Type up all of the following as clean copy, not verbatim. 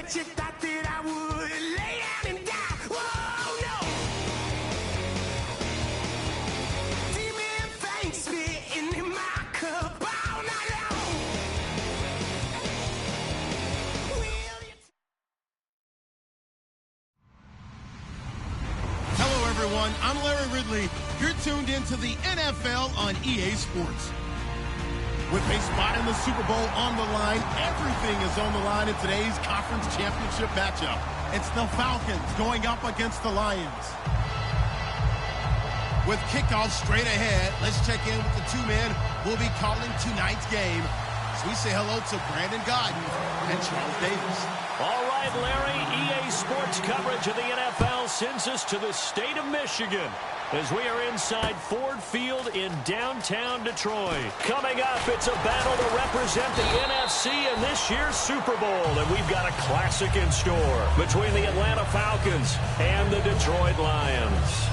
bet you thought that I would lay down and die. Whoa, no. Demon fangs spitting in my cup all night long. Hello, everyone. I'm Larry Ridley. You're tuned into the NFL on EA Sports. With a spot in the Super Bowl on the line, everything is on the line in today's conference championship matchup. It's the Falcons going up against the Lions. With kickoff straight ahead, let's check in with the two men who will be calling tonight's game. So we say hello to Brandon Godden and Charles Davis. All right, Larry, EA Sports coverage of the NFL sends us to the state of Michigan as we are inside Ford Field in downtown Detroit. Coming up, it's a battle to represent the NFC in this year's Super Bowl, and we've got a classic in store between the Atlanta Falcons and the Detroit Lions.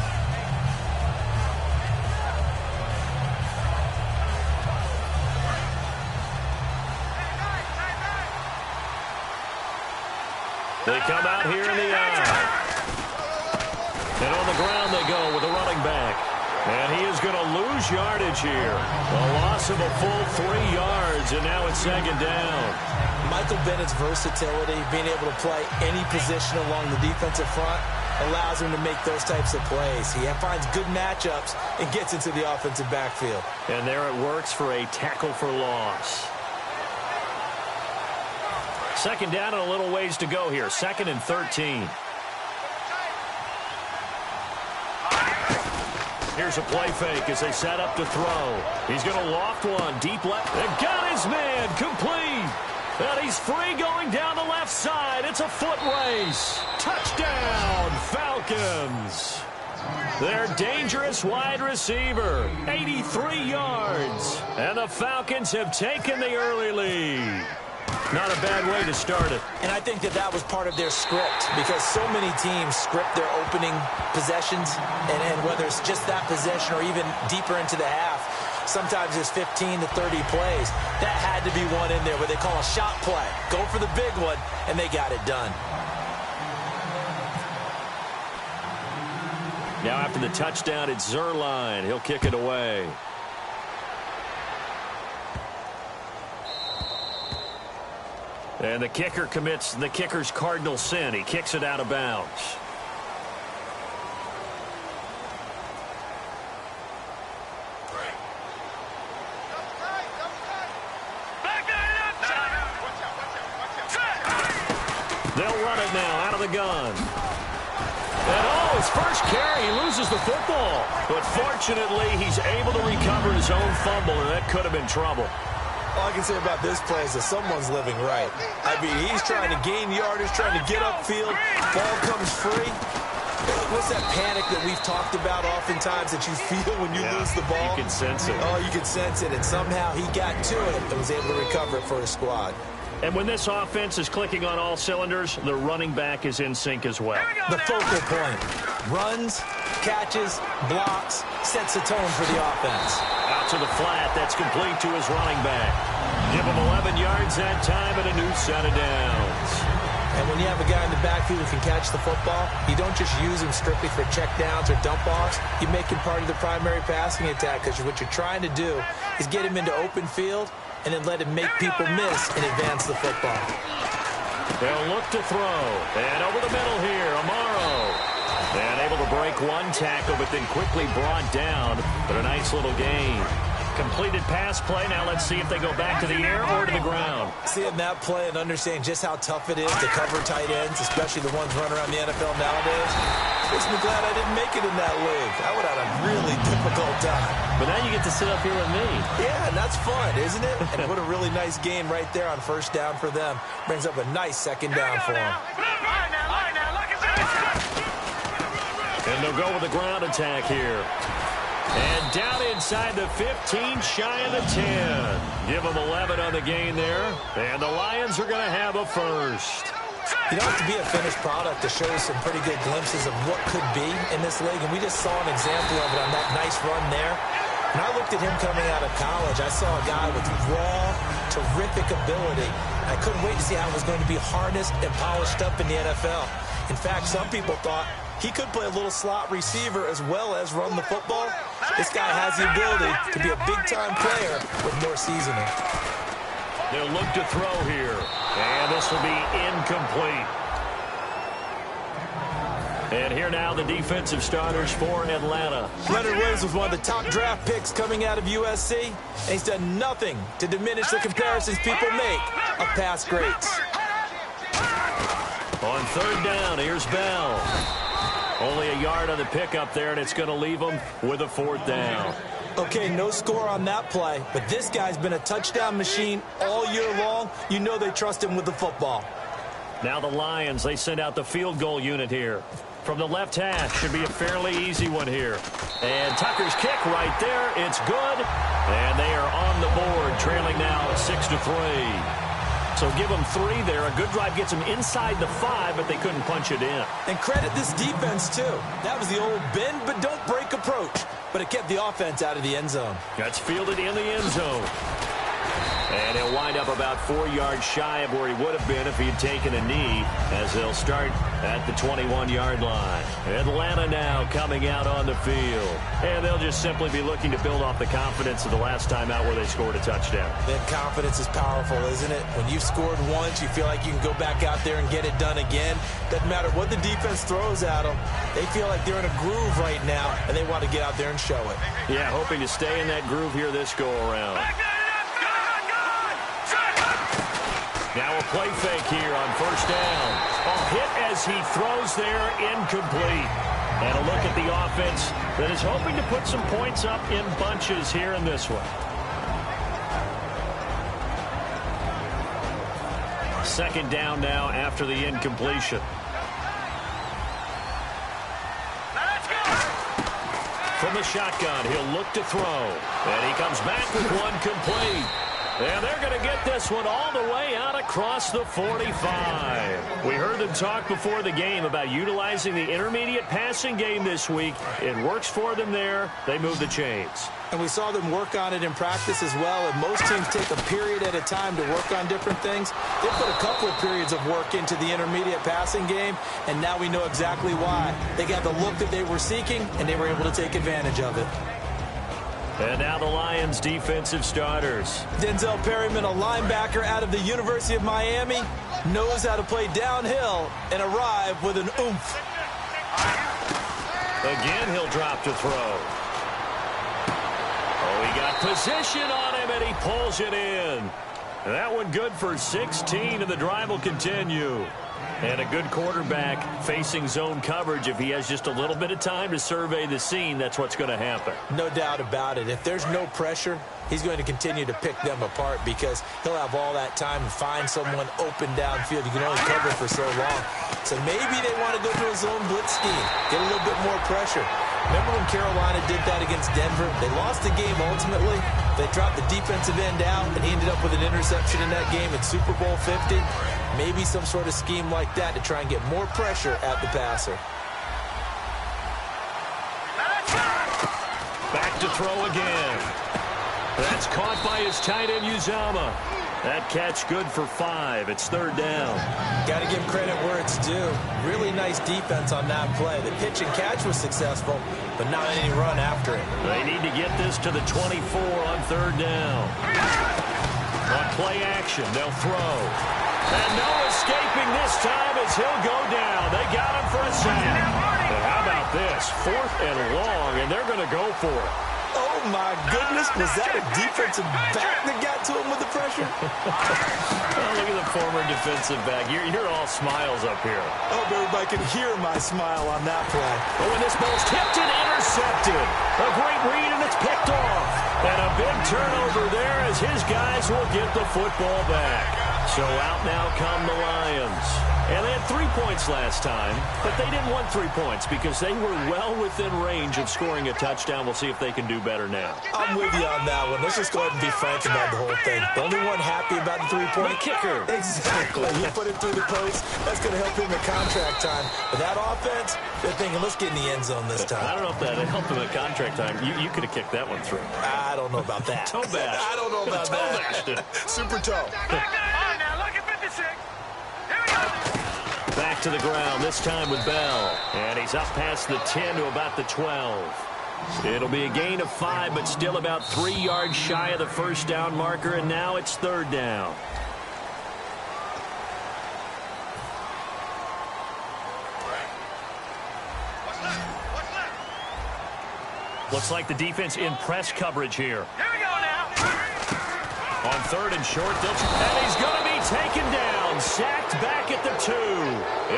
They come out here in the eye. And on the ground they go with a running back. And he is going to lose yardage here. A loss of a full 3 yards, and now it's second down. Michael Bennett's versatility, being able to play any position along the defensive front, allows him to make those types of plays. He finds good matchups and gets into the offensive backfield. And there it works for a tackle for loss. Second down and a little ways to go here. 2nd and 13. Here's a play fake as they set up to throw. He's going to loft one deep left. And got his man complete. And he's free going down the left side. It's a foot race. Touchdown, Falcons. Their dangerous wide receiver, 83 yards. And the Falcons have taken the early lead. Not a bad way to start it. And I think that was part of their script, because so many teams script their opening possessions, and whether it's just that possession or even deeper into the half, sometimes it's 15 to 30 plays. That had to be one in there where they call a shot play. Go for the big one, and they got it done. Now after the touchdown, it's Zerline. He'll kick it away. And the kicker commits the kicker's cardinal sin. He kicks it out of bounds. They'll run it now out of the gun. And his first carry, he loses the football. But fortunately, he's able to recover his own fumble, and that could have been trouble. All I can say about this play is that someone's living right. I mean, he's trying to gain yardage, trying to get upfield. Ball comes free. What's that panic that we've talked about oftentimes that you feel when you lose the ball? You can sense it. Oh, you can sense it. And somehow he got to it and was able to recover it for his squad. And when this offense is clicking on all cylinders, the running back is in sync as well. The focal point. Runs, catches, blocks, sets the tone for the offense. Out to the flat. That's complete to his running back. Give him 11 yards that time and a new set of downs. And when you have a guy in the backfield who can catch the football, you don't just use him strictly for check downs or dump offs. You make him part of the primary passing attack, because what you're trying to do is get him into open field and then let him make people miss and advance the football. They'll look to throw. And over the middle here, Amaro. And able to break one tackle, but then quickly brought down. But a nice little gain. Completed pass play. Now let's see if they go back to the air or to the ground. Seeing that play and understanding just how tough it is to cover tight ends, especially the ones running around the NFL nowadays, makes me glad I didn't make it in that league. I would have had a really difficult time. But now you get to sit up here with me. Yeah, and that's fun, isn't it? And what a really nice game right there on first down for them. Brings up a nice second down for them. And they'll go with the ground attack here. And down inside the 15, shy of the 10. Give them 11 on the gain there. And the Lions are going to have a first. You don't have to be a finished product to show some pretty good glimpses of what could be in this league. And we just saw an example of it on that nice run there. When I looked at him coming out of college, I saw a guy with raw, terrific ability I couldn't wait to see how it was going to be harnessed and polished up in the NFL. In fact, some people thought he could play a little slot receiver as well as run the football. This guy has the ability to be a big-time player with more seasoning. They'll look to throw here, and this will be incomplete. And here now the defensive starters for Atlanta. Leonard Williams was one of the top draft picks coming out of USC, and he's done nothing to diminish the comparisons people make of past greats. On third down, here's Bell. Only a yard on the pickup there, and it's going to leave them with a fourth down. Okay, no score on that play, but this guy's been a touchdown machine all year long. You know they trust him with the football. Now the Lions, they send out the field goal unit here. From the left hash, should be a fairly easy one here. And Tucker's kick right there, it's good. And they are on the board, trailing now 6-3. So give them 3 there. A good drive gets them inside the 5, but they couldn't punch it in. And credit this defense, too. That was the old bend but don't break approach. But it kept the offense out of the end zone. That's fielded in the end zone. And he'll wind up about 4 yards shy of where he would have been if he had taken a knee, as they'll start at the 21-yard line. Atlanta now coming out on the field. And they'll just simply be looking to build off the confidence of the last time out where they scored a touchdown. That confidence is powerful, isn't it? When you've scored once, you feel like you can go back out there and get it done again. Doesn't matter what the defense throws at them. They feel like they're in a groove right now, and they want to get out there and show it. Yeah, hoping to stay in that groove here this go-around. Now a play fake here on first down. A hit as he throws there, incomplete. And a look at the offense that is hoping to put some points up in bunches here in this one. Second down now after the incompletion. From the shotgun, he'll look to throw. And he comes back with one complete. And they're going to get this one all the way out across the 45. We heard them talk before the game about utilizing the intermediate passing game this week. It works for them there. They move the chains. And we saw them work on it in practice as well. And most teams take a period at a time to work on different things. They put a couple of periods of work into the intermediate passing game, and now we know exactly why. They got the look that they were seeking, and they were able to take advantage of it. And now the Lions defensive starters. Denzel Perryman, a linebacker out of the University of Miami, knows how to play downhill and arrive with an oomph. Again, he'll drop to throw. Oh, he got position on him, and he pulls it in. That one good for 16, and the drive will continue. And a good quarterback facing zone coverage. If he has just a little bit of time to survey the scene, that's what's going to happen. No doubt about it. If there's no pressure, he's going to continue to pick them apart because he'll have all that time to find someone open downfield. You can only cover for so long. So maybe they want to go to a zone blitz scheme, get a little bit more pressure. Remember when Carolina did that against Denver? They lost the game ultimately. They dropped the defensive end out, and he ended up with an interception in that game in Super Bowl 50. Maybe some sort of scheme like that to try and get more pressure at the passer. Back to throw again. That's caught by his tight end, Uzama. That catch good for 5. It's third down. Got to give credit where it's due. Really nice defense on that play. The pitch and catch was successful, but not any run after it. They need to get this to the 24 on third down. On play action, they'll throw. And no escaping this time as he'll go down. They got him for a sack. And how about this? 4th and long, and they're going to go for it. Oh, my goodness. Was that a defensive back that got to him with the pressure? Oh, look at the former defensive back. You're all smiles up here. I hope everybody can hear my smile on that play. Oh, and this ball's tipped and intercepted. A great read, and it's picked off. And a big turnover there as his guys will get the football back. So out now come the Lions. And they had 3 points last time, but they didn't want 3 points because they were well within range of scoring a touchdown. We'll see if they can do better now. I'm with you on that one. Let's just go ahead and be frank about the whole thing. The only one happy about the 3-point kicker. Exactly. He put it through the post. That's going to help him at contract time. But that offense, they're thinking, let's get in the end zone this time. I don't know if that helped him at contract time. You could have kicked that one through. I don't know about that. Toe bash. I don't know about that. Bashed it. Super toe. Oh, now look at Back to the ground, this time with Bell. And he's up past the 10 to about the 12. It'll be a gain of 5, but still about 3 yards shy of the first down marker, and now it's third down. Looks like the defense in press coverage here. Here we go now. On third and short, and he's going to be taken down. Sacked back at the 2.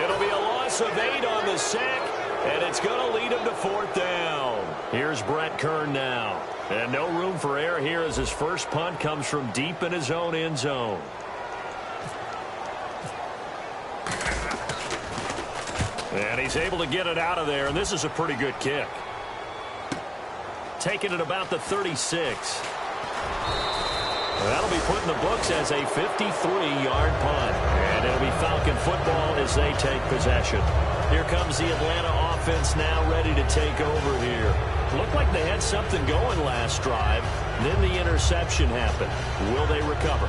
It'll be a loss of 8 on the sack, and it's going to lead him to fourth down. Here's Brett Kern now. And no room for error here as his first punt comes from deep in his own end zone. And he's able to get it out of there, and this is a pretty good kick. Taking it about the 36. That'll be put in the books as a 53-yard punt. And it'll be Falcon football as they take possession. Here comes the Atlanta offense now ready to take over here. Looked like they had something going last drive. Then the interception happened. Will they recover?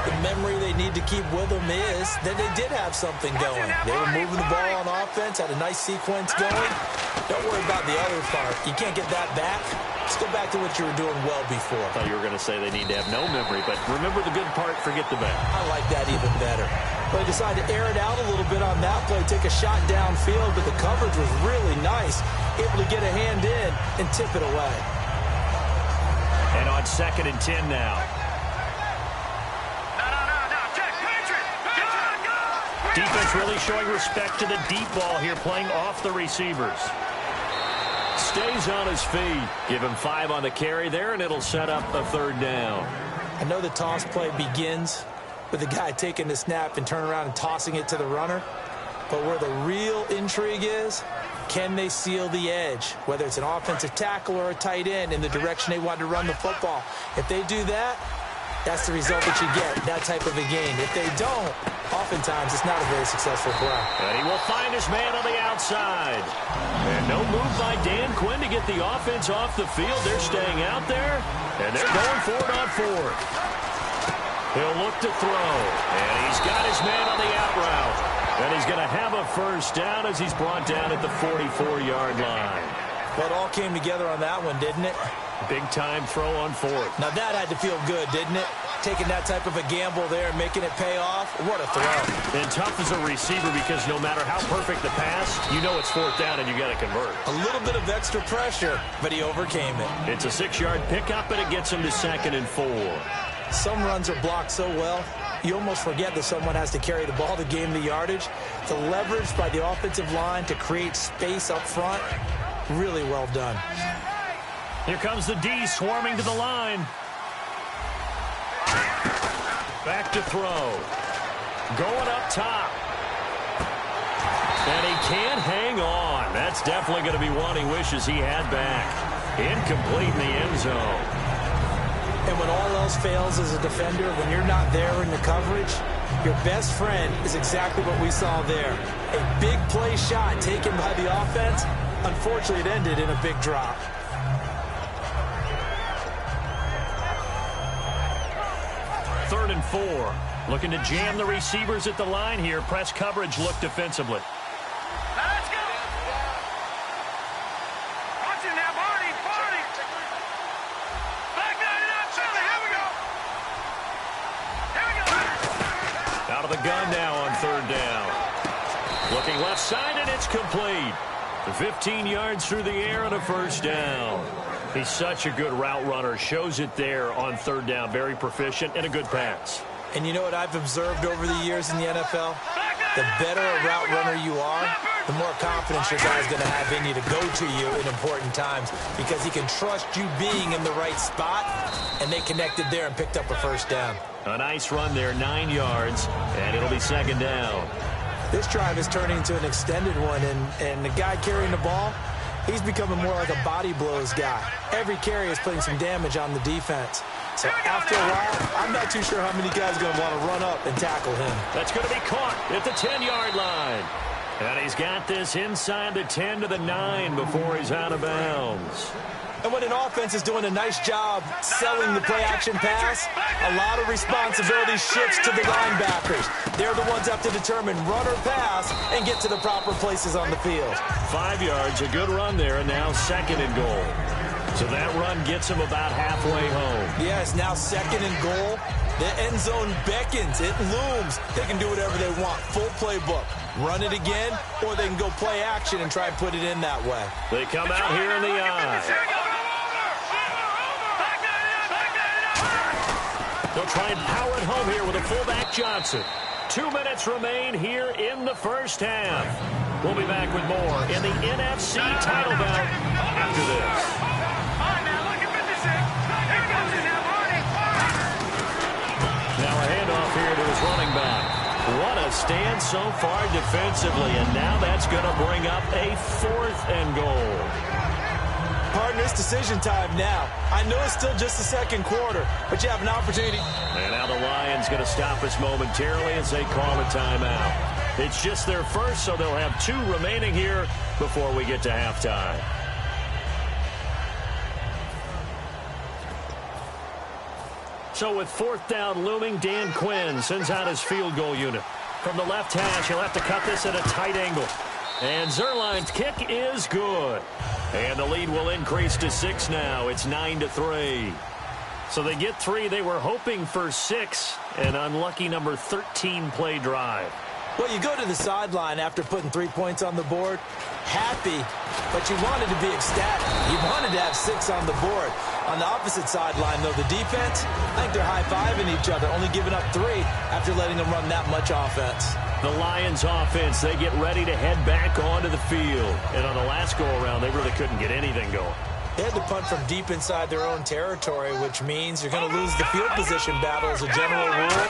The memory they need to keep with them is that they did have something going. They were moving the ball on offense, had a nice sequence going. Don't worry about the other part. You can't get that back. Let's go back to what you were doing well before. I thought you were going to say they need to have no memory, but remember the good part, forget the bad. I like that even better. But they decided to air it out a little bit on that play, take a shot downfield, but the coverage was really nice. Able to get a hand in and tip it away. And on 2nd and 10 now. Defense really showing respect to the deep ball here, playing off the receivers. Stays on his feet. Give him 5 on the carry there, and it'll set up a third down. I know the toss play begins with the guy taking the snap and turning around and tossing it to the runner. But where the real intrigue is, can they seal the edge? Whether it's an offensive tackle or a tight end in the direction they want to run the football. If they do that, that's the result that you get, that type of a game. If they don't, oftentimes it's not a very successful play. And he will find his man on the outside. And no move by Dan Quinn to get the offense off the field. They're staying out there, and they're going for it on 4th. He'll look to throw, and he's got his man on the out route. And he's going to have a first down as he's brought down at the 44-yard line. Well, it all came together on that one, didn't it? Big-time throw on 4th. Now that had to feel good, didn't it? Taking that type of a gamble there and making it pay off. What a throw. And tough as a receiver because no matter how perfect the pass, you know it's 4th down and you got to convert. A little bit of extra pressure, but he overcame it. It's a 6-yard pickup, and it gets him to 2nd and 4. Some runs are blocked so well, you almost forget that someone has to carry the ball to gain the yardage. The leverage by the offensive line to create space up front, really well done. Here comes the D swarming to the line. Back to throw. Going up top. And he can't hang on. That's definitely going to be one he wishes he had back. Incomplete in the end zone. And when all else fails as a defender, when you're not there in the coverage, your best friend is exactly what we saw there. A big play shot taken by the offense. Unfortunately, it ended in a big drop. Third and 4. Looking to jam the receivers at the line here. Press coverage look defensively. Let's go. Watching that Barney. Back 99, here we go. Here we go. Out of the gun now on 3rd down. Looking left side, and it's complete. 15 yards through the air and a first down. He's such a good route runner. Shows it there on 3rd down. Very proficient and a good pass. And you know what I've observed over the years in the NFL? The better a route runner you are, the more confidence your guy's going to have in you to go to you in important times because he can trust you being in the right spot, and they connected there and picked up a first down. A nice run there, 9 yards, and it'll be 2nd down. This drive is turning into an extended one, and the guy carrying the ball, he's becoming more like a body blows guy. Every carry is putting some damage on the defense. So after a while, I'm not too sure how many guys are going to want to run up and tackle him. That's going to be caught at the 10-yard line. And he's got this inside the 10 to the 9 before he's out of bounds. And when an offense is doing a nice job selling the play-action pass, a lot of responsibility shifts to the linebackers. They're the ones that have to determine run or pass and get to the proper places on the field. 5 yards, a good run there, and now 2nd and goal. So that run gets him about halfway home. Yes, now 2nd and goal. The end zone beckons. It looms. They can do whatever they want. Full playbook. Run it again, or they can go play action and try and put it in that way. They come out here in the eye. They'll try and power it home here with a fullback Johnson. 2 minutes remain here in the first half. We'll be back with more in the NFC title bout after this. Now a handoff here to his running back. What a stand so far defensively, and now that's going to bring up a 4th and goal. Partners, decision time now. I know it's still just the second quarter, but you have an opportunity. And now the Lions going to stop us momentarily as they call a timeout. It's just their first, so they'll have 2 remaining here before we get to halftime. So with 4th down looming, Dan Quinn sends out his field goal unit. From the left hash, he'll have to cut this at a tight angle. And Zerline's kick is good. And the lead will increase to 6 now. It's 9-3. So they get 3. They were hoping for 6. An unlucky number 13 play drive. Well, you go to the sideline after putting 3 points on the board, happy, but you wanted to be ecstatic. You wanted to have 6 on the board. On the opposite sideline, though, the defense, I think they're high-fiving each other, only giving up 3 after letting them run that much offense. The Lions offense, they get ready to head back onto the field. And on the last go-around, they really couldn't get anything going. They had to punt from deep inside their own territory, which means you're going to lose the field position battle as a general rule.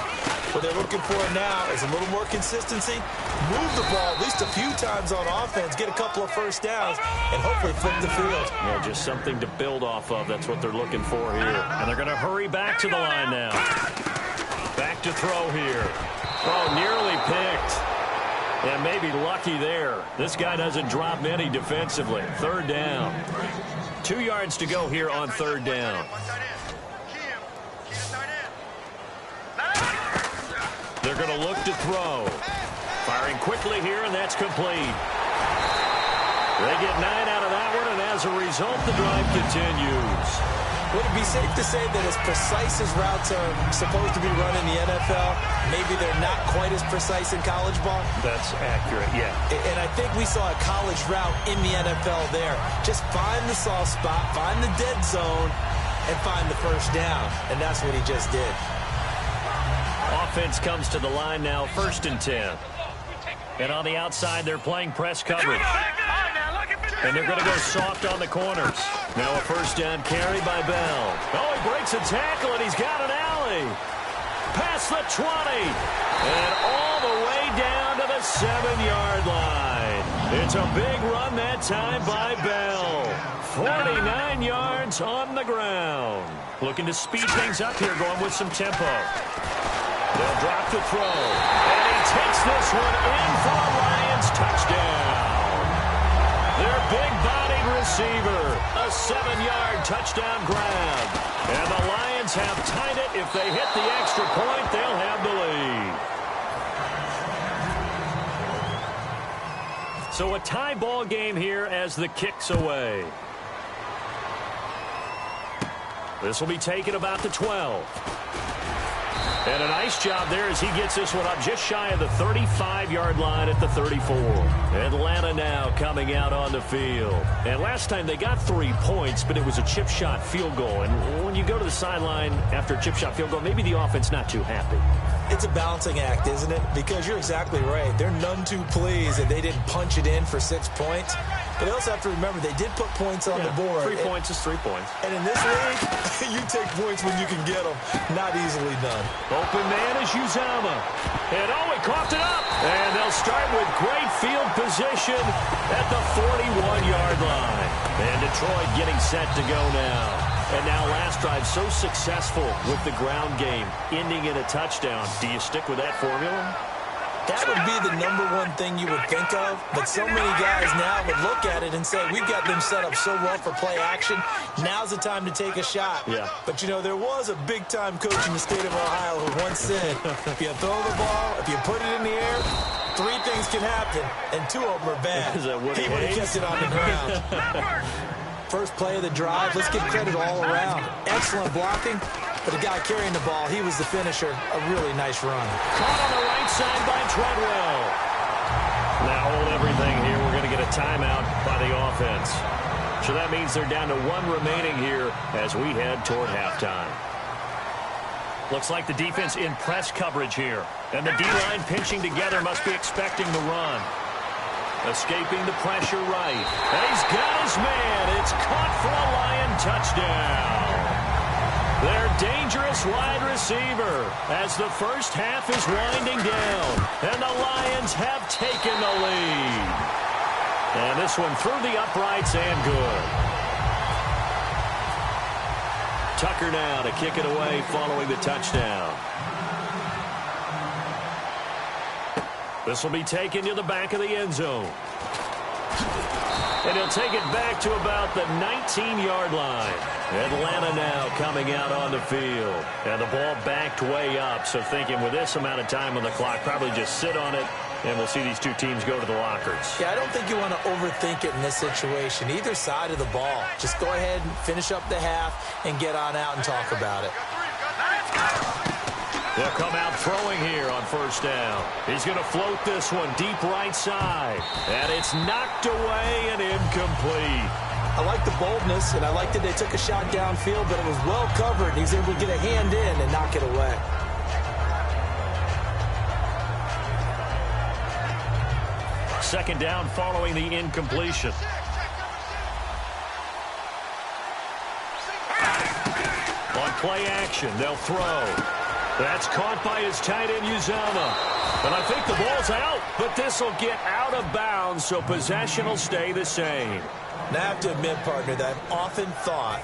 What they're looking for now is a little more consistency, move the ball at least a few times on offense, get a couple of first downs, and hopefully flip the field. Yeah, just something to build off of. That's what they're looking for here. And they're going to hurry back to the line now. Back to throw here. Oh, nearly picked. And maybe lucky there. This guy doesn't drop many defensively. 3rd down. 2 yards to go here on 3rd down. They're going to look to throw. Firing quickly here, and that's complete. They get 9 out of that one, and as a result, the drive continues. Would it be safe to say that as precise as routes are supposed to be run in the NFL, maybe they're not quite as precise in college ball? That's accurate, yeah. And I think we saw a college route in the NFL there. Just find the soft spot, find the dead zone, and find the first down. And that's what he just did. Offense comes to the line now, 1st and 10. And on the outside, they're playing press coverage. And they're going to go soft on the corners. Now a 1st down carry by Bell. Oh, he breaks a tackle, and he's got an alley. Past the 20. And all the way down to the 7-yard line. It's a big run that time by Bell. 49 yards on the ground. Looking to speed things up here, going with some tempo. They'll drop the throw. And he takes this one in for a Lions touchdown. Their big-bodied receiver. A 7-yard touchdown grab. And the Lions have tied it. If they hit the extra point, they'll have the lead. So a tie ball game here as the kick's away. This will be taken about the 12. And a nice job there as he gets this one up just shy of the 35-yard line at the 34. Atlanta now coming out on the field. And last time they got 3 points, but it was a chip shot field goal. And when you go to the sideline after a chip shot field goal, maybe the offense not too happy. It's a balancing act, isn't it? Because you're exactly right. They're none too pleased that they didn't punch it in for 6 points. But they also have to remember they did put points on the board. 3 points is 3 points. And in this league, you take points when you can get them. Not easily done. Open man is Uzama. And he coughed it up. And they'll start with great field position at the 41-yard line. And Detroit getting set to go now. And now last drive so successful with the ground game, ending in a touchdown. Do you stick with that formula? That would be the #1 thing you would think of, but so many guys now would look at it and say, we've got them set up so well for play action, now's the time to take a shot. Yeah. But, you know, there was a big-time coach in the state of Ohio who once said, if you throw the ball, if you put it in the air, 3 things can happen, and 2 of them are bad. Is that what he would have kept it on the ground. First play of the drive, let's give credit all around. Excellent blocking. But the guy carrying the ball, he was the finisher. A really nice run. Caught on the right side by Treadwell. Now hold everything here. We're going to get a timeout by the offense. So that means they're down to 1 remaining here as we head toward halftime. Looks like the defense in press coverage here. And the D-line pinching together must be expecting the run. Escaping the pressure right. And he's got his man. It's caught for a Lion touchdown. Their dangerous wide receiver as the first half is winding down. And the Lions have taken the lead. And this one through the uprights and good. Tucker now to kick it away following the touchdown. This will be taken to the back of the end zone. And he'll take it back to about the 19-yard line. Atlanta now coming out on the field. And the ball backed way up. So thinking with this amount of time on the clock, probably just sit on it, and we'll see these 2 teams go to the lockers. Yeah, I don't think you want to overthink it in this situation. Either side of the ball. Just go ahead and finish up the half and get on out and talk about it. They'll come out throwing here on first down. He's going to float this one deep right side. And it's knocked away and incomplete. I like the boldness, and I like that they took a shot downfield, but it was well covered. He was able to get a hand in and knock it away. Second down following the incompletion. On play action, they'll throw. That's caught by his tight end, Uzama. And I think the ball's out, but this will get out of bounds, so possession will stay the same. Now, I have to admit, partner, that I've often thought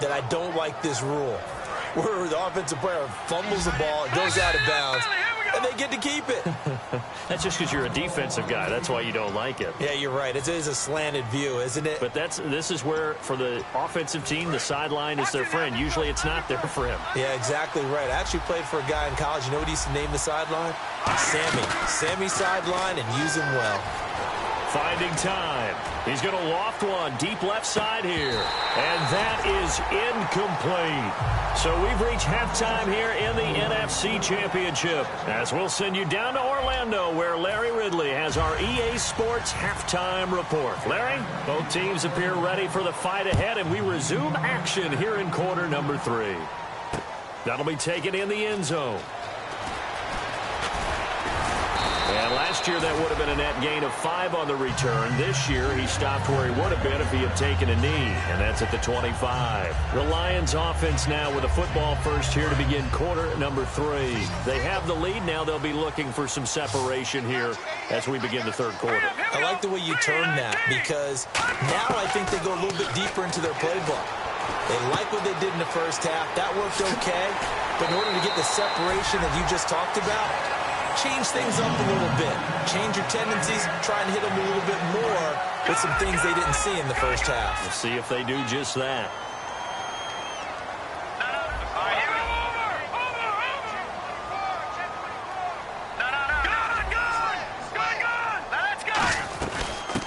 that I don't like this rule, where the offensive player fumbles the ball, it goes out of bounds, and they get to keep it. That's just because you're a defensive guy. That's why you don't like it. Yeah, you're right. It is a slanted view, isn't it? But this is where, for the offensive team, the sideline is their friend. Usually it's not there for him. Yeah, exactly right. I actually played for a guy in college. You know what he used to name the sideline? Sammy. Sammy sideline, and use him well. Finding time. He's going to loft one deep left side here. And that is incomplete. So we've reached halftime here in the NFC Championship. As we'll send you down to Orlando, where Larry Ridley has our EA Sports halftime report. Larry, both teams appear ready for the fight ahead, and we resume action here in quarter number 3. That'll be taken in the end zone. And last year, that would have been a net gain of 5 on the return. This year, he stopped where he would have been if he had taken a knee, and that's at the 25. The Lions offense now with a football first here to begin quarter number 3. They have the lead. Now they'll be looking for some separation here as we begin the third quarter. I like the way you turn that, because now I think they go a little bit deeper into their playbook. They like what they did in the first half. That worked okay, but in order to get the separation that you just talked about, change things up a little bit. Change your tendencies. Try and hit them a little bit more with some things they didn't see in the first half. We'll see if they do just that.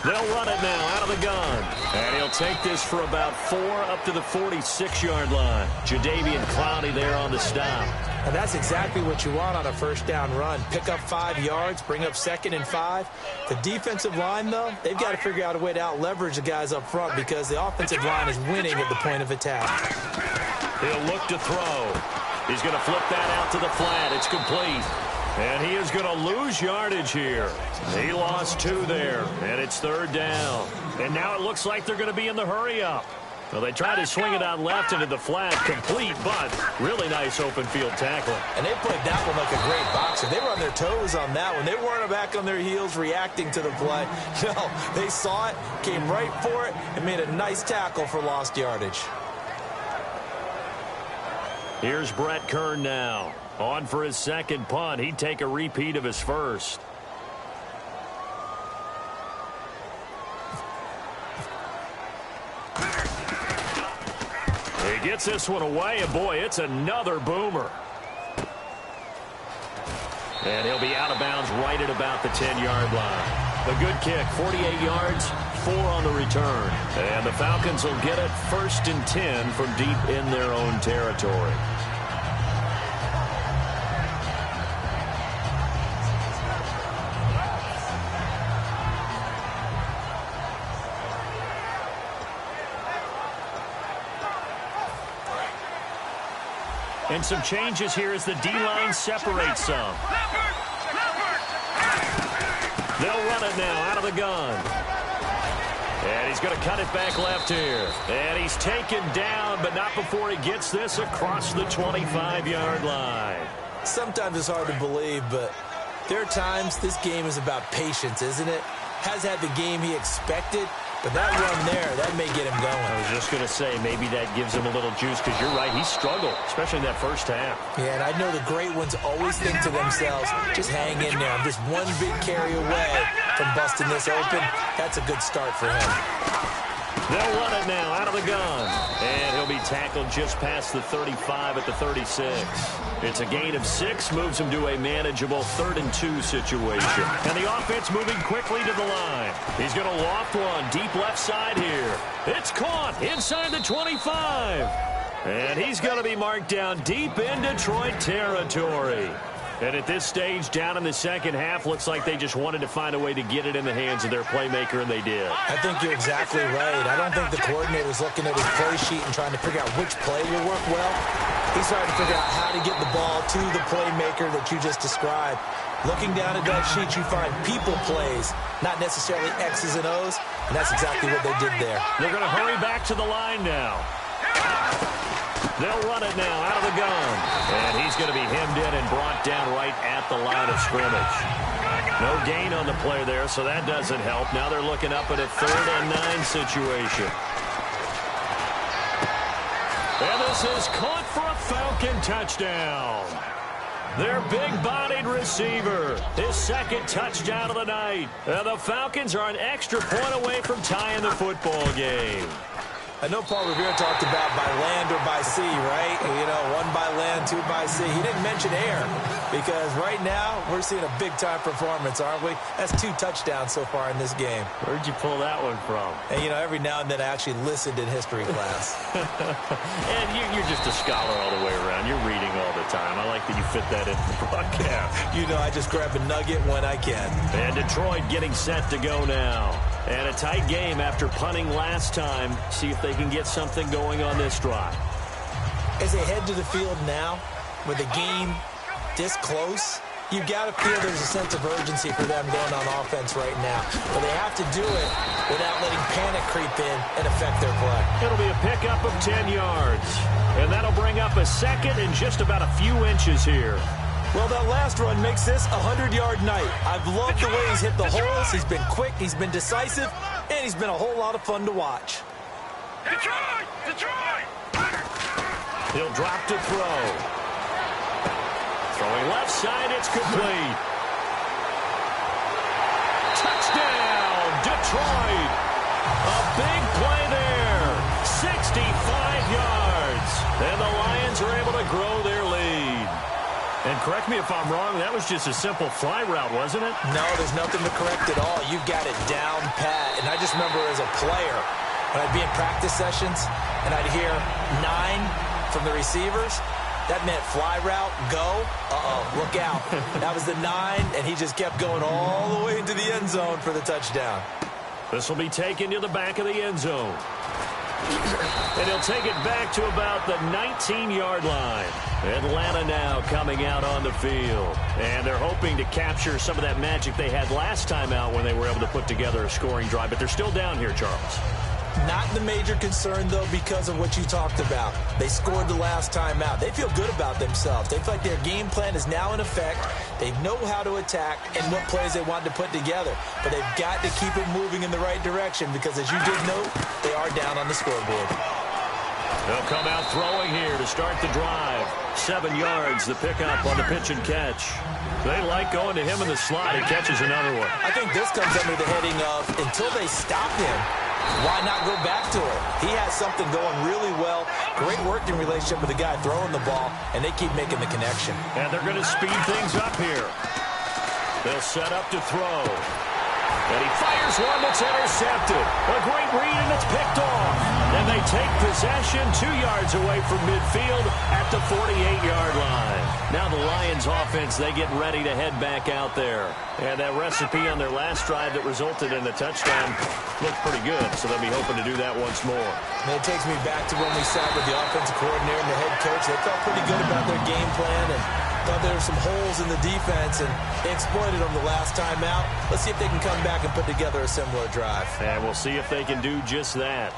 They'll run it now out of the gun. And he'll take this for about 4 up to the 46-yard line. Jadeveon Clowney there on the stop. And that's exactly what you want on a first down run. Pick up 5 yards, bring up 2nd and 5. The defensive line, though, they've got to figure out a way to out-leverage the guys up front because the offensive line is winning at the point of attack. He'll look to throw. He's going to flip that out to the flat. It's complete. And he is going to lose yardage here. He lost 2 there, and it's 3rd down. And now it looks like they're going to be in the hurry-up. Well, they tried to swing it out left into the flat, complete, but really nice open field tackle. And they played that one like a great boxer. They were on their toes on that one. They weren't back on their heels reacting to the play. No, they saw it, came right for it, and made a nice tackle for lost yardage. Here's Brett Kern now. On for his second punt. He'd take a repeat of his first. He gets this one away, and boy, it's another boomer. And he'll be out of bounds right at about the 10-yard line. A good kick, 48 yards, 4 on the return. And the Falcons will get it 1st and 10 from deep in their own territory. And some changes here as the D-line separates some. They'll run it now out of the gun. And he's going to cut it back left here. And he's taken down, but not before he gets this across the 25-yard line. Sometimes it's hard to believe, but there are times this game is about patience, isn't it? Has had the game he expected, but that run there, that may get him going. I was just going to say, maybe that gives him a little juice, because you're right, he struggled, especially in that first half. Yeah, and I know the great ones always think to themselves, just hang in there. I'm just one big carry away from busting this open. That's a good start for him. They'll run it now out of the gun. And he'll be tackled just past the 35 at the 36. It's a gain of 6, moves him to a manageable 3rd and 2 situation. And the offense moving quickly to the line. He's going to loft one deep left side here. It's caught inside the 25. And he's going to be marked down deep in Detroit territory. And at this stage, down in the second half, looks like they just wanted to find a way to get it in the hands of their playmaker, and they did. I think you're exactly right. I don't think the coordinator's looking at his play sheet and trying to figure out which play will work well. He's trying to figure out how to get the ball to the playmaker that you just described. Looking down at that sheet, you find people plays, not necessarily X's and O's, and that's exactly what they did there. They're going to hurry back to the line now. They'll run it now out of the gun. And he's going to be hemmed in and brought down right at the line of scrimmage. No gain on the play there, so that doesn't help. Now they're looking up at a 3rd and 9 situation. And this is caught for a Falcon touchdown. Their big-bodied receiver, his 2nd touchdown of the night. And the Falcons are an extra point away from tying the football game. I know Paul Revere talked about by land or by sea, right? You know, 1 by land, 2 by sea. He didn't mention air because right now we're seeing a big-time performance, aren't we? That's 2 touchdowns so far in this game. Where'd you pull that one from? And, you know, every now and then I actually listened in history class. And you're just a scholar all the way around. You're reading all the time. I like that you fit that into the broadcast. You know, I just grab a nugget when I can. And Detroit getting set to go now. And a tight game after punting last time. See if they can get something going on this drive. As they head to the field now, with the game this close, you've got to feel there's a sense of urgency for them going on offense right now. But they have to do it without letting panic creep in and affect their play. It'll be a pickup of 10 yards. And that'll bring up a 2nd and just about a few inches here. Well, that last run makes this a 100-yard night. I've loved the way he's hit the holes. He's been quick, he's been decisive, and he's been a whole lot of fun to watch. Detroit! Detroit! He'll drop to throw. Throwing left side, it's complete. Touchdown, Detroit. A big play there. 65 yards. And the Lions are able to grow their lead. And correct me if I'm wrong, that was just a simple fly route, wasn't it? No, there's nothing to correct at all. You've got it down pat. And I just remember as a player, when I'd be in practice sessions and I'd hear 9 from the receivers, that meant fly route, go, look out. That was the 9, and he just kept going all the way into the end zone for the touchdown. This will be taken to the back of the end zone. And he'll take it back to about the 19-yard line. Atlanta now coming out on the field. And they're hoping to capture some of that magic they had last time out when they were able to put together a scoring drive. But they're still down here, Charles. Not the major concern, though, because of what you talked about. They scored the last time out. They feel good about themselves. They feel like their game plan is now in effect. They know how to attack and what plays they want to put together. But they've got to keep it moving in the right direction because, as you did note, they are down on the scoreboard. They'll come out throwing here to start the drive. 7 yards, the pickup on the pitch and catch. They like going to him in the slot. He catches another one. I think this comes under the heading of until they stop him, why not go back to it? He has something going really well. Great working relationship with the guy throwing the ball, and they keep making the connection. And they're going to speed things up here. They'll set up to throw. And he fires one that's intercepted. A great read, and it's picked off. And they take possession 2 yards away from midfield at the 48-yard line. Now the Lions offense, they get ready to head back out there. And that recipe on their last drive that resulted in a touchdown looked pretty good, so they'll be hoping to do that once more. And it takes me back to when we sat with the offensive coordinator and the head coach. They felt pretty good about their game plan and thought there were some holes in the defense, and they exploited them the last time out. Let's see if they can come back and put together a similar drive. And we'll see if they can do just that.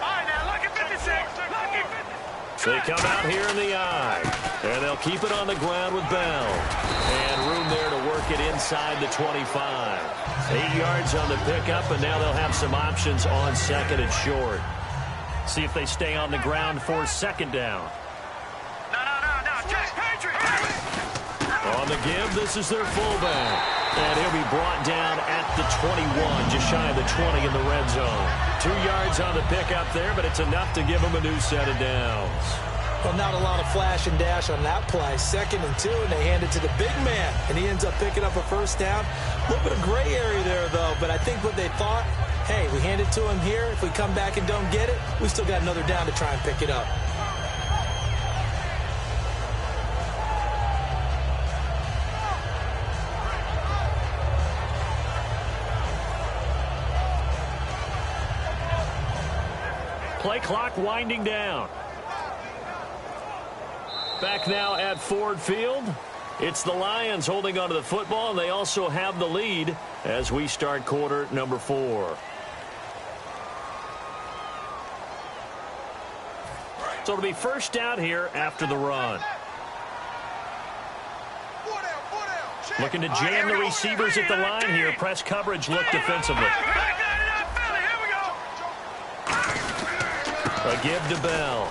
All right, now, look at 56. Look at 56. So they come out here in the eye, and they'll keep it on the ground with Bell. And room there to work it inside the 25. 8 yards on the pickup, and now they'll have some options on second and short. See if they stay on the ground for second down. No, Jack Patriot. On the give, this is their fullback. And he'll be brought down at the 21, just shy of the 20 in the red zone. 2 yards on the pickup there, but it's enough to give them a new set of downs. Well, not a lot of flash and dash on that play. 2nd and 2, and they hand it to the big man, and he ends up picking up a first down. A little bit of gray area there, though, but I think what they thought, hey, we hand it to him here. If we come back and don't get it, we still got another down to try and pick it up. Play clock winding down. Back now at Ford Field. It's the Lions holding onto the football, and they also have the lead as we start quarter number 4. So it'll be first down here after the run. Looking to jam the receivers at the line here. Press coverage look defensively. A give to Bell.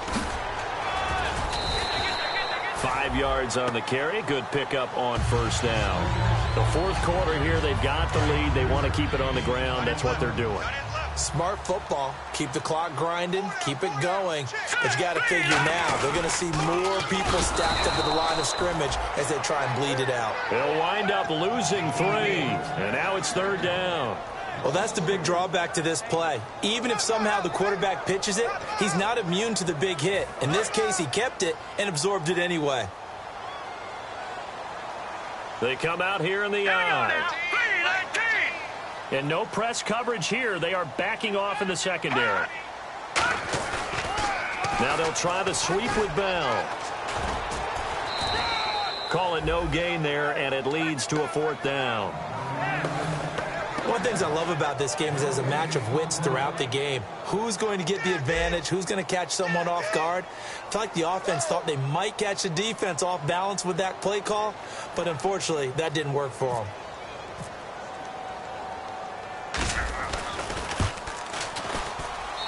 5 yards on the carry. Good pickup on first down. The fourth quarter here, they've got the lead. They want to keep it on the ground. That's what they're doing. Smart football. Keep the clock grinding. Keep it going. But you got to figure now, they're going to see more people stacked up at the line of scrimmage as they try and bleed it out. They'll wind up losing 3. And now it's third down. Well, that's the big drawback to this play. Even if somehow the quarterback pitches it, he's not immune to the big hit. In this case, he kept it and absorbed it anyway. They come out here in the eye. And no press coverage here. They are backing off in the secondary. Now they'll try the sweep with Bell. Call it no gain there, and it leads to a fourth down. One of the things I love about this game is there's a match of wits throughout the game. Who's going to get the advantage? Who's going to catch someone off guard? I feel like the offense thought they might catch the defense off balance with that play call, but unfortunately, that didn't work for them.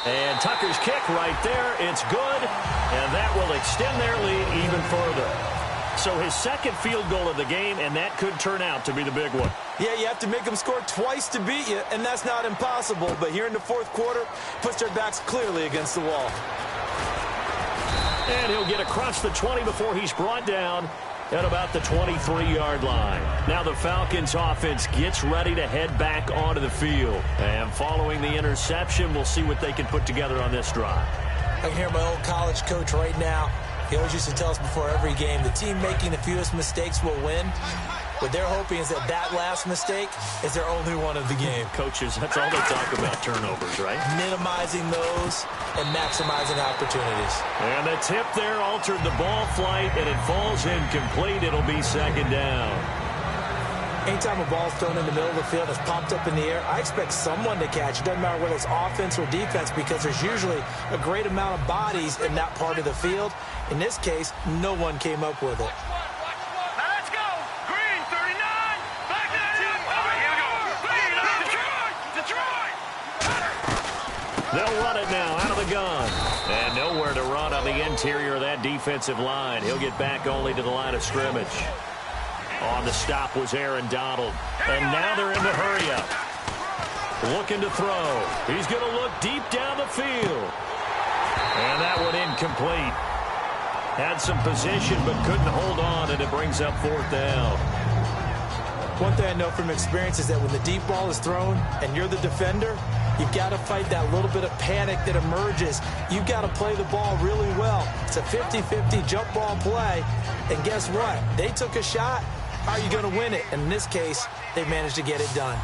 And Tucker's kick right there. It's good, and that will extend their lead even further. So his second field goal of the game, and that could turn out to be the big one. Yeah, you have to make them score twice to beat you, and that's not impossible. But here in the fourth quarter, puts their backs clearly against the wall. And he'll get across the 20 before he's brought down at about the 23-yard line. Now the Falcons offense gets ready to head back onto the field. And following the interception, we'll see what they can put together on this drive. I can hear my old college coach right now. He always used to tell us before every game, the team making the fewest mistakes will win. What they're hoping is that that last mistake is their only one of the game. Coaches, that's all they talk about, turnovers, right? Minimizing those and maximizing opportunities. And the tip there altered the ball flight, and it falls incomplete. It'll be second down. Anytime a ball's thrown in the middle of the field, it's popped up in the air, I expect someone to catch. It doesn't matter whether it's offense or defense because there's usually a great amount of bodies in that part of the field. In this case, no one came up with it. Let's go. Green, 39. Back that up. All right, here we go. Detroit. They'll run it now out of the gun. And nowhere to run on the interior of that defensive line. He'll get back only to the line of scrimmage. On the stop was Aaron Donald. And now they're in the hurry-up. Looking to throw. He's going to look deep down the field. And that one incomplete. Had some position but couldn't hold on, and it brings up 4th down. One thing I know from experience is that when the deep ball is thrown and you're the defender, you've got to fight that little bit of panic that emerges. You've got to play the ball really well. It's a 50-50 jump ball play. And guess what? They took a shot. How are you going to win it? And in this case, they managed to get it done.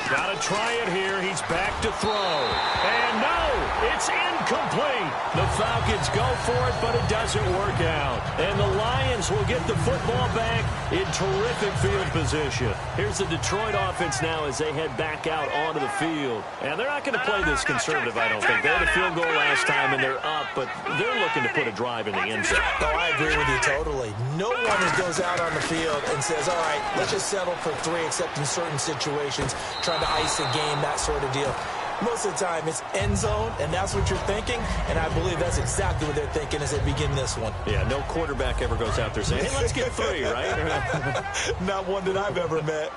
Got to try it here. He's back to throw. And no, it's incomplete. The Falcons go for it, but it doesn't work out. And the Lions will get the football back in terrific field position. Here's the Detroit offense now as they head back out onto the field. And they're not going to play this conservative, I don't think. They had a field goal last time, and they're up, but they're looking to put a drive in the end zone. Oh, I agree with you totally. No one goes out on the field and says, all right, let's just settle for 3, except in certain situations, trying to ice a game, that sort of deal. Most of the time, it's end zone, and that's what you're thinking, and I believe that's exactly what they're thinking as they begin this one. Yeah, no quarterback ever goes out there saying, hey, let's get 3, right? Not one that I've ever met.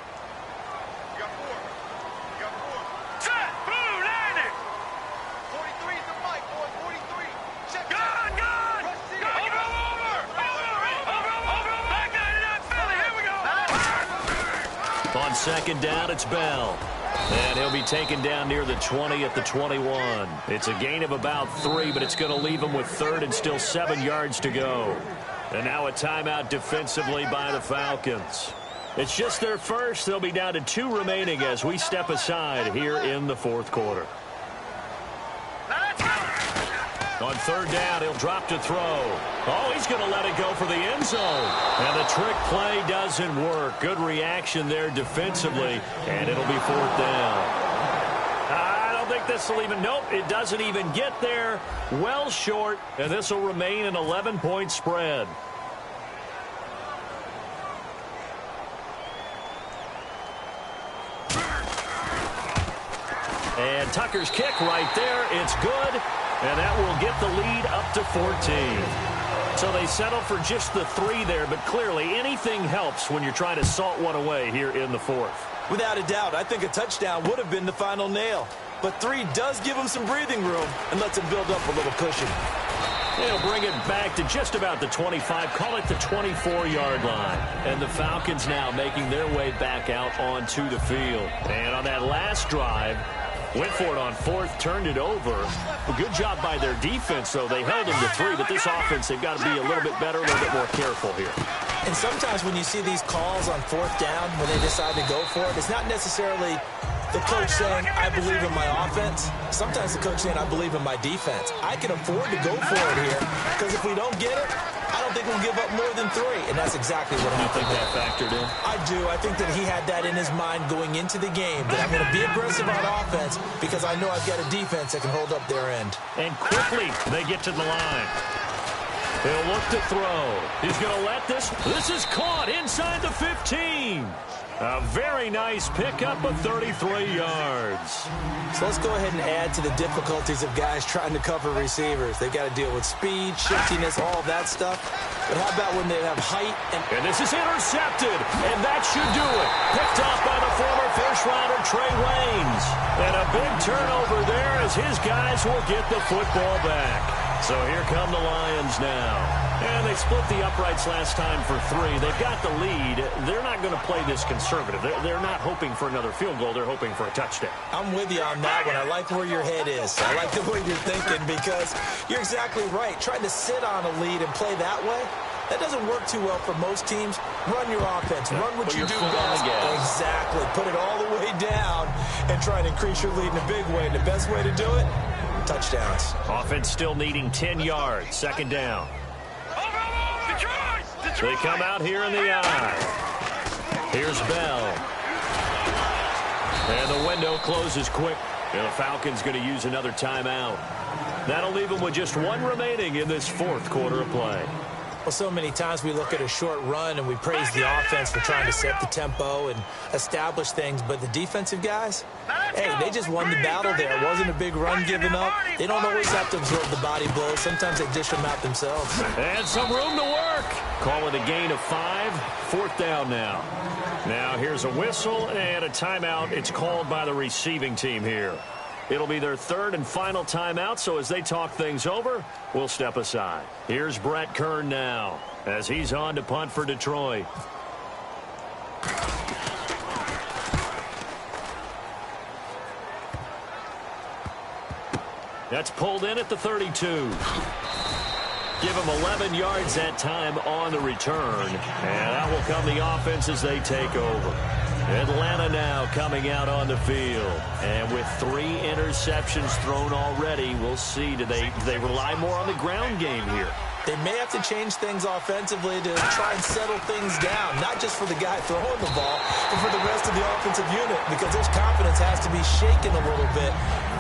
On 2nd down, it's Bell. And he'll be taken down near the 20 at the 21. It's a gain of about 3, but it's going to leave him with 3rd and still 7 yards to go. And now a timeout defensively by the Falcons. It's just their first. They'll be down to 2 remaining as we step aside here in the 4th quarter. On 3rd down, he'll drop to throw. Oh, he's going to let it go for the end zone. And the trick play doesn't work. Good reaction there defensively, and it'll be 4th down. I don't think this will even, nope, it doesn't even get there. Well short, and this will remain an 11-point spread. And Tucker's kick right there, it's good. And that will get the lead up to 14. So they settle for just the 3 there, but clearly anything helps when you're trying to salt one away here in the 4th. Without a doubt, I think a touchdown would have been the final nail. But 3 does give them some breathing room and lets them build up a little cushion. They'll bring it back to just about the 25, call it the 24-yard line. And the Falcons now making their way back out onto the field. And on that last drive, went for it on 4th, turned it over. A good job by their defense, though. They held them to 3, but this offense, they've got to be a little bit better, a little bit more careful here. And sometimes when you see these calls on 4th down, when they decide to go for it, it's not necessarily the coach saying, I believe in my offense. Sometimes the coach saying, I believe in my defense. I can afford to go for it here, because if we don't get it, I don't think we'll give up more than 3, and that's exactly what happened. You think that factored in? I do. I think that he had that in his mind going into the game, that I'm going to be aggressive on offense because I know I've got a defense that can hold up their end. And quickly, they get to the line. He'll look to throw. He's going to let this. This is caught inside the 15. A very nice pickup of 33 yards. So let's go ahead and add to the difficulties of guys trying to cover receivers. They've got to deal with speed, shiftiness, all of that stuff. But how about when they have height? And this is intercepted, and that should do it. Picked off by the former first-rounder Trey Waynes. And a big turnover there as his guys will get the football back. So here come the Lions now. And they split the uprights last time for 3. They've got the lead. They're not going to play this conservative. They're not hoping for another field goal. They're hoping for a touchdown. I'm with you on that one. I like where your head is. I like the way you're thinking because you're exactly right. Trying to sit on a lead and play that way, that doesn't work too well for most teams. Run your offense. Run what you do best. Exactly. Put it all the way down and try and increase your lead in a big way. And the best way to do it, touchdowns. Offense still needing 10 yards. 2nd down. They come out here in the eye. Here's Bell. And the window closes quick. And the Falcons going to use another timeout. That'll leave them with just 1 remaining in this 4th quarter of play. Well, so many times we look at a short run and we praise the offense for trying to set the tempo and establish things, but the defensive guys, hey, they just won the battle there. It wasn't a big run given up. They don't always have to absorb the body blows. Sometimes they dish them out themselves. And some room to work. Call it a gain of 5. 4th down now. Now here's a whistle and a timeout. It's called by the receiving team here. It'll be their 3rd and final timeout, so as they talk things over, we'll step aside. Here's Brett Kern now as he's on to punt for Detroit. That's pulled in at the 32. Give him 11 yards that time on the return. And that will come the offense as they take over. Atlanta now coming out on the field. And with 3 interceptions thrown already, we'll see. Do they rely more on the ground game here? They may have to change things offensively to try and settle things down, not just for the guy throwing the ball, but for the rest of the offensive unit, because their confidence has to be shaken a little bit.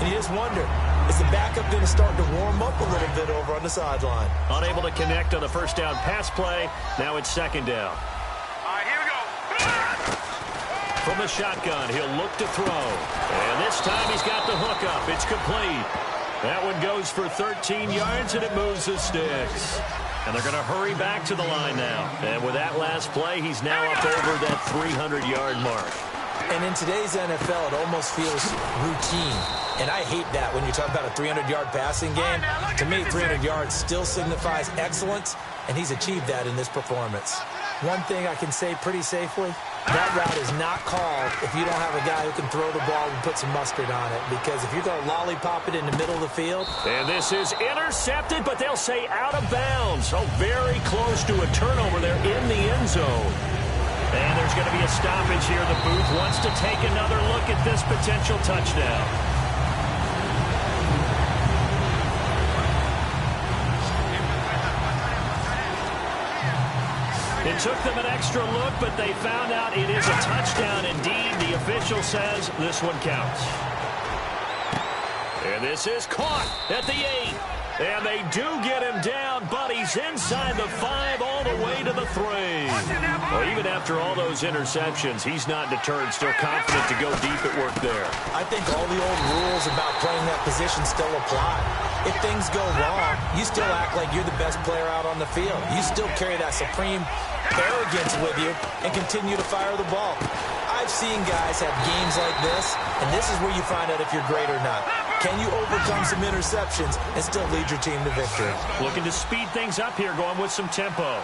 And you just wonder, is the backup going to start to warm up a little bit over on the sideline? Unable to connect on the first down pass play. Now it's 2nd down. All right, here we go. From the shotgun, he'll look to throw. And this time he's got the hook up. It's complete. That one goes for 13 yards, and it moves the sticks. And they're going to hurry back to the line now. And with that last play, he's now up over that 300-yard mark. And in today's NFL, it almost feels routine. And I hate that when you talk about a 300-yard passing game. To me, 300 yards still signifies excellence, and he's achieved that in this performance. One thing I can say pretty safely, that route is not called if you don't have a guy who can throw the ball and put some mustard on it. Because if you're going to lollipop it in the middle of the field. And this is intercepted, but they'll say out of bounds. So very close to a turnover there in the end zone. And there's going to be a stoppage here. The booth wants to take another look at this potential touchdown. It took them an extra look, but they found out it is a touchdown indeed. The official says this one counts. And this is caught at the 8. And they do get him down, but he's inside the 5 all the way to the 3. Well, even after all those interceptions, he's not deterred, still confident to go deep at work there. I think all the old rules about playing that position still apply. If things go wrong, you still act like you're the best player out on the field. You still carry that supreme arrogance with you and continue to fire the ball. I've seen guys have games like this, and this is where you find out if you're great or not. Can you overcome some interceptions and still lead your team to victory? Looking to speed things up here, going with some tempo.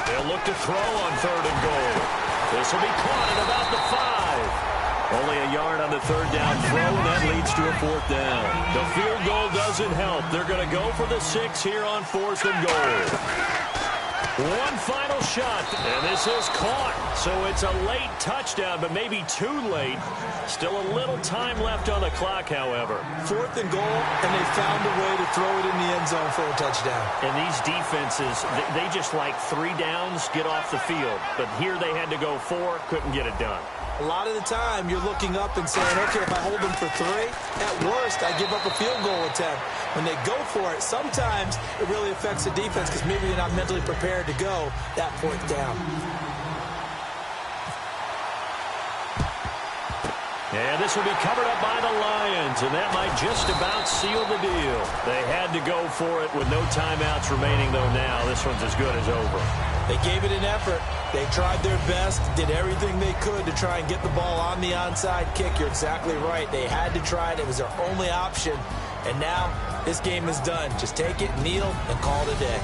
They'll look to throw on 3rd and goal. This will be caught at about the 5. Only a yard on the 3rd down throw, and that leads to a 4th down. The field goal doesn't help. They're going to go for the 6 here on 4th and goal. One final shot, and this is caught. So it's a late touchdown, but maybe too late. Still a little time left on the clock, however. 4th and goal, and they found a way to throw it in the end zone for a touchdown. And these defenses, they just like 3 downs, get off the field. But here they had to go 4, couldn't get it done. A lot of the time, you're looking up and saying, okay, if I hold them for 3, at worst, I give up a field goal attempt. When they go for it, sometimes it really affects the defense because maybe they're not mentally prepared to go that 4th down. And this will be covered up by the Lions, and that might just about seal the deal. They had to go for it with no timeouts remaining, though now this one's as good as over. They gave it an effort. They tried their best, did everything they could to try and get the ball on the onside kick. You're exactly right. They had to try it. It was their only option. And now this game is done. Just take it, kneel, and call it a day.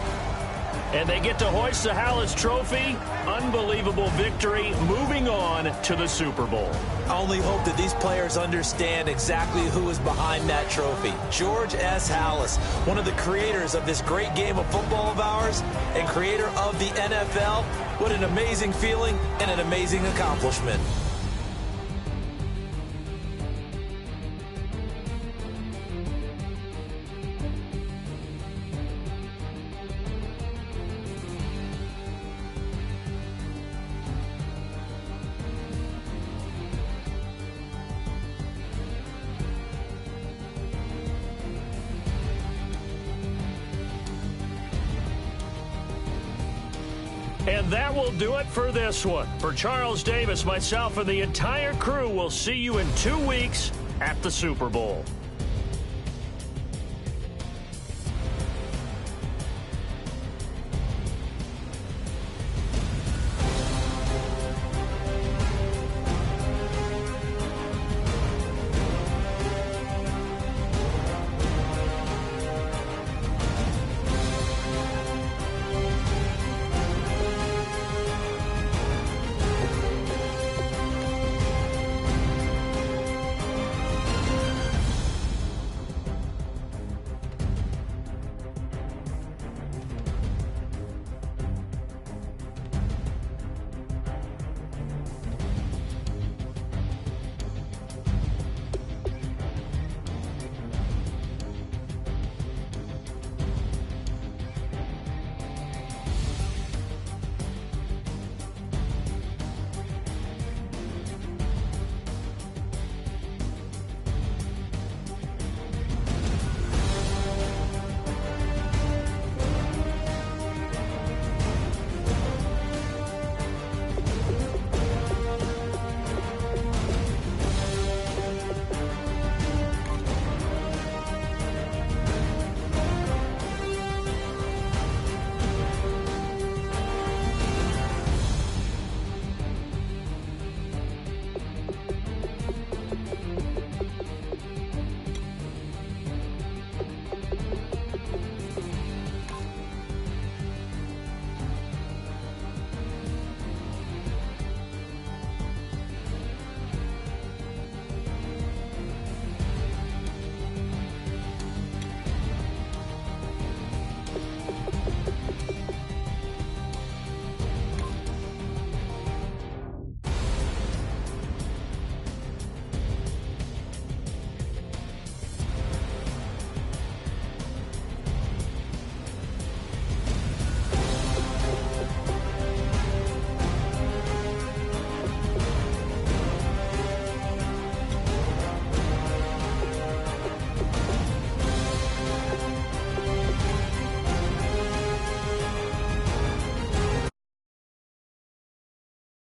And they get to hoist the Hallis Trophy. Unbelievable victory, moving on to the Super Bowl. I only hope that these players understand exactly who is behind that trophy. George S. Hallis, one of the creators of this great game of football of ours and creator of the NFL. What an amazing feeling and an amazing accomplishment. And that will do it for this one. For Charles Davis, myself, and the entire crew, we'll see you in 2 weeks at the Super Bowl.